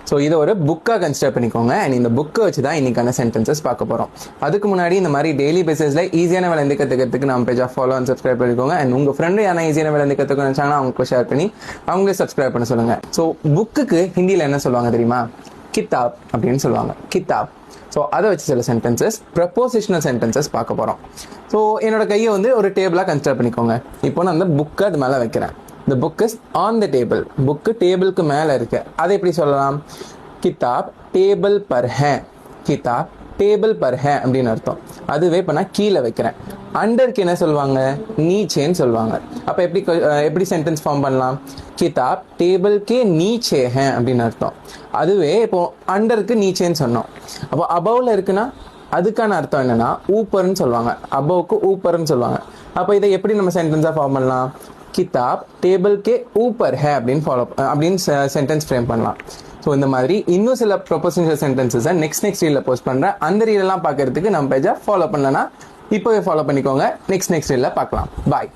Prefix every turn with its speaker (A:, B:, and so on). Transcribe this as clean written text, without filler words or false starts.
A: So இதை ஒரு புக்காக கன்சிடர் பண்ணிக்கோங்க. அண்ட் இந்த புக்கை வச்சு தான் இன்னைக்கான சென்டென்சஸ் பார்க்க போகிறோம். அதுக்கு முன்னாடி இந்த மாதிரி டெய்லி பேசிஸில் ஈஸியான வேலை கற்றுக்கிறதுக்கு நம்ம பேஜாக ஃபாலோ அண்ட் சப்ஸ்கிரைப் பண்ணிக்கோங்க. அண்ட் உங்கள் ஃப்ரெண்டு யாரா ஈஸியான வேலை கற்றுக்க நினச்சாங்கன்னா அவங்களுக்கு ஷேர் பண்ணி அவங்களே சப்ஸ்கிரைப் பண்ண சொல்லுங்கள். ஸோ புக்குக்கு ஹிந்தியில் என்ன சொல்லுவாங்க தெரியுமா? கித்தாப் அப்படின்னு சொல்லுவாங்க. கித்தாப். ஸோ அதை வச்சு சில சென்டென்சஸ், ப்ரப்போசிஷனல் சென்டென்சஸ் பார்க்க போகிறோம். ஸோ என்னோட கையை வந்து ஒரு டேபிளாக கன்சிடர் பண்ணிக்கோங்க. இப்போ நான் அந்த புக்கை அது மேலே வைக்கிறேன். The book is on the table. Book டேபிளுக்கு மேலே இருக்கு. அதை எப்படி சொல்லலாம்? கிதாப் டேபிள் பர் ஹே. கிதாப் டேபிள் பர் ஹே அப்படின்னு அர்த்தம். அதுவே இப்போ நான் கீழே வைக்கிறேன். அண்டருக்கு என்ன சொல்லுவாங்க? நீச்சேன்னு சொல்லுவாங்க. அப்போ எப்படி சென்டென்ஸ் ஃபார்ம் பண்ணலாம்? கிதாப் டேபிள் கே நீச்சே ஹே அப்படின்னு அர்த்தம். அதுவே இப்போ அண்டருக்கு நீச்சேன்னு சொன்னோம். அப்போ அபவ்ல இருக்குன்னா அதுக்கான அர்த்தம் என்னன்னா ஊப்பர்னு சொல்லுவாங்க. அபவுக்கு ஊப்பர்னு சொல்லுவாங்க. அப்போ இதை எப்படி நம்ம சென்டென்ஸாக ஃபார்ம் பண்ணலாம்? கிதாப் டேபிள் கே ஊப்பர் ஹே அப்படின்னு சென்டென்ஸ் ஃப்ரேம் பண்ணலாம். ஸோ இந்த மாதிரி இன்னும் சில ப்ரொபோஷனல் சென்டென்சஸை நெக்ஸ்ட் ரீலில் போஸ்ட் பண்ணுறேன். அந்த ரீலெல்லாம் பார்க்கறதுக்கு நம்ம பேஜை ஃபாலோ பண்ணலன்னா இப்போவே ஃபாலோ பண்ணிக்கோங்க. நெக்ஸ்ட் ரீலில் பார்க்கலாம். பாய்.